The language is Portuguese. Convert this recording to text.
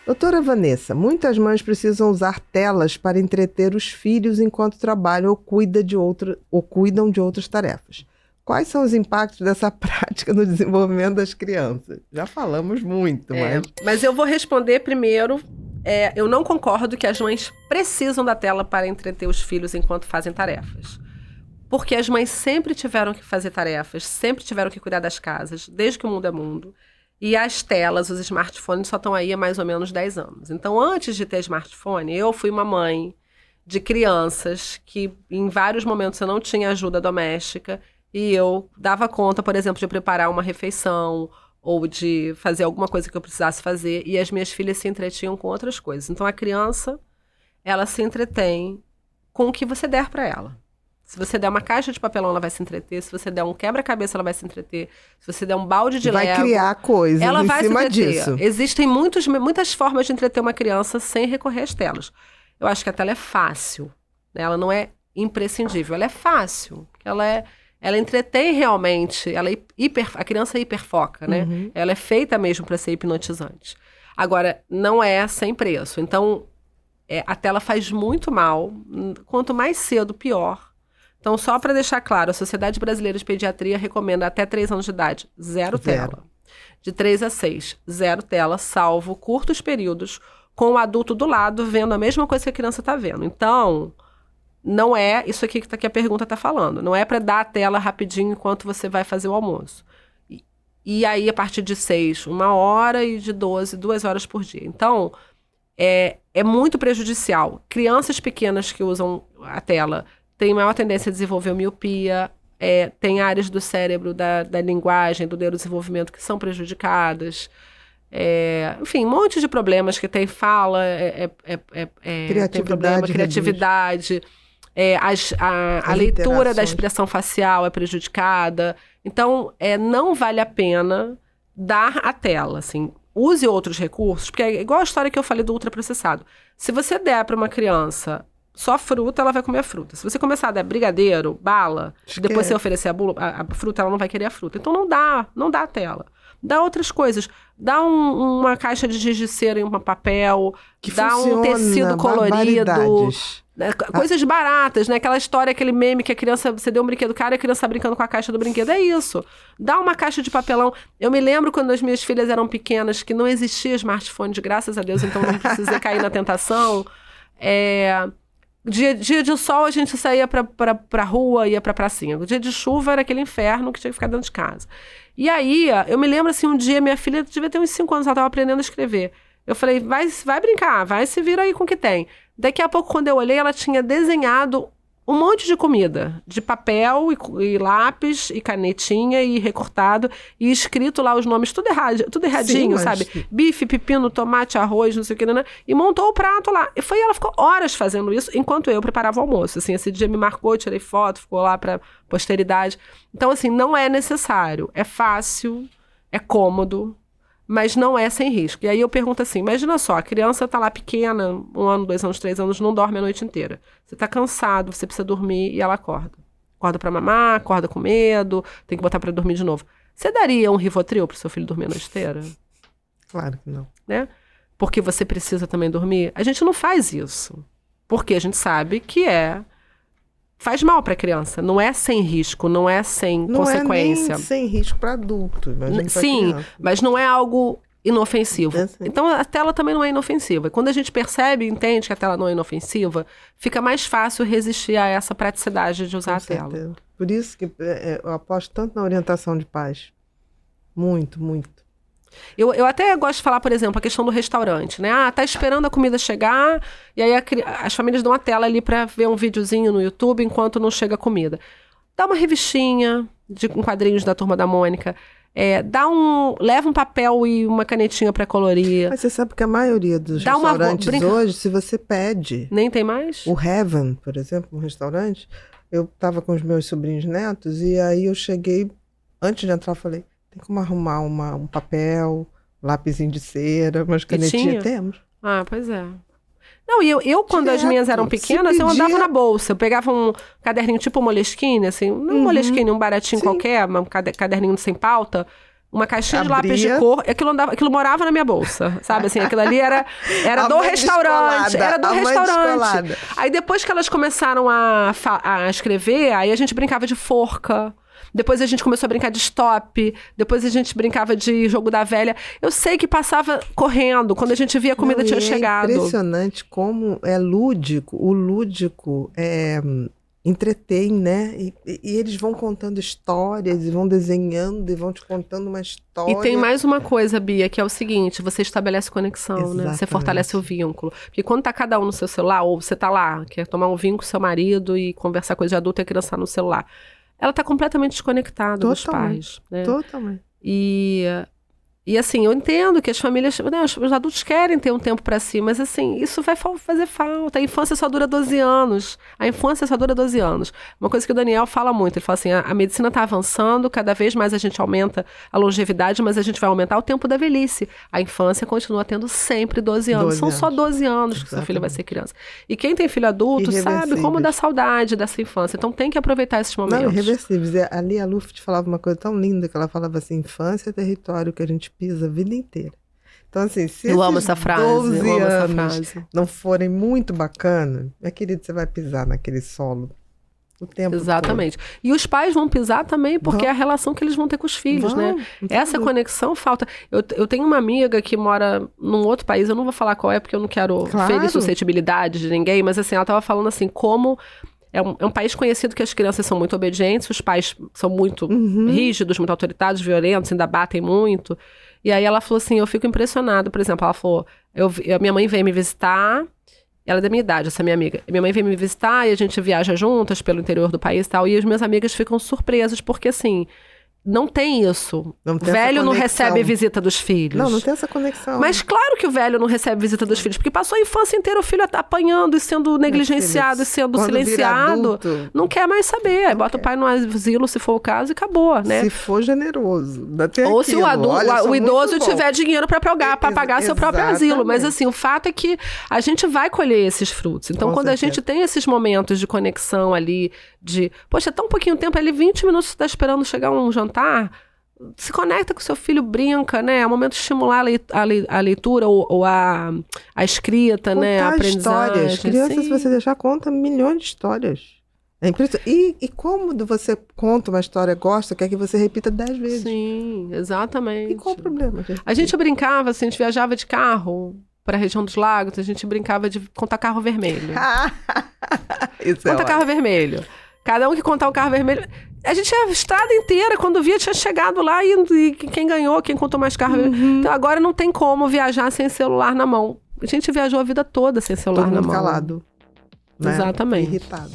Doutora Vanessa, muitas mães precisam usar telas para entreter os filhos enquanto trabalham ou cuidam de outras tarefas. Quais são os impactos dessa prática no desenvolvimento das crianças? Já falamos muito, mas eu vou responder primeiro. Eu não concordo que as mães precisam da tela para entreter os filhos enquanto fazem tarefas. Porque as mães sempre tiveram que fazer tarefas, sempre tiveram que cuidar das casas, desde que o mundo é mundo. E as telas, os smartphones, só estão aí há mais ou menos 10 anos. Então, antes de ter smartphone, eu fui uma mãe de crianças que, em vários momentos, eu não tinha ajuda doméstica e eu dava conta, por exemplo, de preparar uma refeição ou de fazer alguma coisa que eu precisasse fazer, e as minhas filhas se entretinham com outras coisas. Então, a criança, ela se entretém com o que você der para ela. Se você der uma caixa de papelão, ela vai se entreter. Se você der um quebra-cabeça, ela vai se entreter. Se você der um balde de Lego... Vai criar coisas ela em vai cima se entreter. disso. Existem muitas formas de entreter uma criança sem recorrer às telas. Eu acho que a tela é fácil, né? Ela não é imprescindível. Ela é fácil. Ela entretém realmente. A criança hiperfoca, né? Uhum. Ela é feita mesmo para ser hipnotizante. Agora, não é sem preço. Então, a tela faz muito mal. Quanto mais cedo, pior. Então, só para deixar claro, a Sociedade Brasileira de Pediatria recomenda até 3 anos de idade, zero tela. De 3 a 6, zero tela, salvo curtos períodos, com o adulto do lado, vendo a mesma coisa que a criança está vendo. Então, não é isso aqui que a pergunta está falando. Não é para dar a tela rapidinho enquanto você vai fazer o almoço. E aí, a partir de 6, 1 hora, e de 12, 2 horas por dia. Então, é muito prejudicial. Crianças pequenas que usam a tela tem maior tendência a desenvolver miopia, tem áreas do cérebro, da linguagem, do neurodesenvolvimento que são prejudicadas. Enfim, um monte de problemas que tem fala, tem problema, criatividade, a leitura da expressão facial é prejudicada. Então, não vale a pena dar a tela, assim. Use outros recursos, porque é igual a história que eu falei do ultraprocessado. Se você der para uma criança só fruta, ela vai comer a fruta. Se você começar a dar brigadeiro, bala, depois você oferecer a fruta, ela não vai querer a fruta. Então não dá a tela. Dá outras coisas. Dá uma caixa de giz de cera em um papel, dá um tecido colorido. Coisas baratas, né? Aquela história, aquele meme que a criança, você deu um brinquedo caro e a criança tá brincando com a caixa do brinquedo. É isso. Dá uma caixa de papelão. Eu me lembro quando as minhas filhas eram pequenas, que não existia smartphone, graças a Deus, então não precisei cair na tentação. Dia de sol, a gente saía pra rua, ia pra pracinha. O dia de chuva era aquele inferno que tinha que ficar dentro de casa. E aí, eu me lembro assim, um dia, minha filha devia ter uns 5 anos, ela tava aprendendo a escrever. Eu falei, vai brincar, vai se vira aí com o que tem. Daqui a pouco, quando eu olhei, ela tinha desenhado um monte de comida, de papel e lápis e canetinha e recortado, e escrito lá os nomes tudo erradinho, sim, sabe? Bife, pepino, tomate, arroz, não sei o que, né? E montou o prato lá. Ela ficou horas fazendo isso, enquanto eu preparava o almoço. Assim, esse dia me marcou, eu tirei foto, ficou lá pra posteridade. Então, assim, não é necessário. É fácil, é cômodo, mas não é sem risco. E aí eu pergunto assim, imagina só, a criança tá lá pequena, 1 ano, 2 anos, 3 anos, não dorme a noite inteira. Você tá cansado, você precisa dormir e ela acorda. Acorda pra mamar, acorda com medo, tem que botar pra dormir de novo. Você daria um Rivotril pro seu filho dormir a noite inteira? Claro que não. Né? Porque você precisa também dormir? A gente não faz isso. Porque a gente sabe que faz mal para a criança, não é sem risco, não é sem consequência. Não é nem sem risco para adulto. Sim, mas não é algo inofensivo. Então a tela também não é inofensiva. E quando a gente percebe e entende que a tela não é inofensiva, fica mais fácil resistir a essa praticidade de usar a tela. Por isso que eu aposto tanto na orientação de pais. Muito, muito. Eu até gosto de falar, por exemplo, a questão do restaurante, né? Tá esperando a comida chegar, e aí as famílias dão a tela ali pra ver um videozinho no YouTube enquanto não chega a comida. Dá uma revistinha com quadrinhos da Turma da Mônica, leva um papel e uma canetinha pra colorir. Mas você sabe que a maioria dos restaurantes hoje, se você pede... Nem tem mais? O Heaven, por exemplo, um restaurante, eu tava com os meus sobrinhos netos, e aí eu cheguei, antes de entrar, eu falei... Tem como arrumar um papel, lápisinho de cera, umas canetinhas? Temos. Ah, pois é. Não, e eu quando as minhas eram pequenas, eu andava na bolsa. Eu pegava um caderninho tipo Moleskine, assim, não Moleskine, um baratinho qualquer, um caderninho sem pauta, uma caixinha de lápis Abria. de cor, aquilo morava na minha bolsa, sabe? Assim, aquilo ali era A do mãe restaurante, descolada, era do a mãe restaurante. descolada. Aí depois que elas começaram a escrever, aí a gente brincava de forca. Depois a gente começou a brincar de stop. Depois a gente brincava de jogo da velha. Eu sei que passava correndo. Quando a gente via a comida tinha chegado. É impressionante como é lúdico. O lúdico entretém, né? E eles vão contando histórias, e vão desenhando, e vão te contando uma história. E tem mais uma coisa, Bia, que é o seguinte: você estabelece conexão, né? Você Exatamente. fortalece o vínculo. Porque quando tá cada um no seu celular, ou você tá lá, quer tomar um vinho com seu marido e conversar coisa de adulto e a criança no celular, ela tá completamente desconectada dos pais, né? Totalmente. E assim, eu entendo que as famílias, né, os adultos querem ter um tempo para si, mas assim, isso vai fazer falta. A infância só dura 12 anos. A infância só dura 12 anos. Uma coisa que o Daniel fala muito, ele fala assim, a medicina está avançando, cada vez mais a gente aumenta a longevidade, mas a gente vai aumentar o tempo da velhice. A infância continua tendo sempre 12 anos. São só 12 anos que seu filho vai ser criança. E quem tem filho adulto sabe como dá saudade dessa infância. Então tem que aproveitar esses momentos. Não, irreversíveis. Ali a Luft falava uma coisa tão linda, que ela falava assim, infância é território que a gente pisa a vida inteira. Então, assim, se eu amo essa frase, 12 eu amo essa anos frase. não forem muito bacanas, minha querida, você vai pisar naquele solo o tempo Exatamente. Todo. E os pais vão pisar também, porque é a relação que eles vão ter com os filhos, né? Essa conexão falta. Eu tenho uma amiga que mora num outro país, eu não vou falar qual é, porque eu não quero ferir suscetibilidade de ninguém, mas assim, ela estava falando assim, como... É um país conhecido que as crianças são muito obedientes, os pais são muito rígidos, muito autoritários, violentos, ainda batem muito. E aí ela falou assim, eu fico impressionada. Por exemplo, ela falou, minha mãe veio me visitar, ela é da minha idade, essa minha amiga. Minha mãe veio me visitar e a gente viaja juntas pelo interior do país e tal, e as minhas amigas ficam surpresas, porque assim... Não tem isso. O velho não recebe visita dos filhos. Não tem essa conexão. Mas claro que o velho não recebe visita dos filhos, porque passou a infância inteira o filho apanhando e sendo negligenciado e sendo silenciado. Não quer mais saber. Aí bota o pai no asilo, se for o caso, e acabou, né? Se for generoso. Ou se o idoso tiver dinheiro para pagar seu próprio asilo. Mas assim, o fato é que a gente vai colher esses frutos. Então, quando a gente tem esses momentos de conexão ali, poxa, tão pouquinho tempo ali, 20 minutos você tá esperando chegar um jantar, se conecta com seu filho, brinca, né? É o momento de estimular a leitura ou a escrita, contar, né? A aprendizagem. Histórias. Crianças, se você deixar, conta milhões de histórias. É impressionante. E como você conta uma história, gosta, quer que você repita 10 vezes. Sim, exatamente. E qual o problema, gente? A gente brincava, assim, a gente viajava de carro para a região dos lagos, a gente brincava de contar carro vermelho. Conta carro vermelho. Cada um que contar o carro vermelho... A gente a estrada inteira, quando via, tinha chegado lá e quem ganhou, quem contou mais carro. Então agora não tem como viajar sem celular na mão. A gente viajou a vida toda sem celular na mão. Calado. Né? Exatamente. Irritado.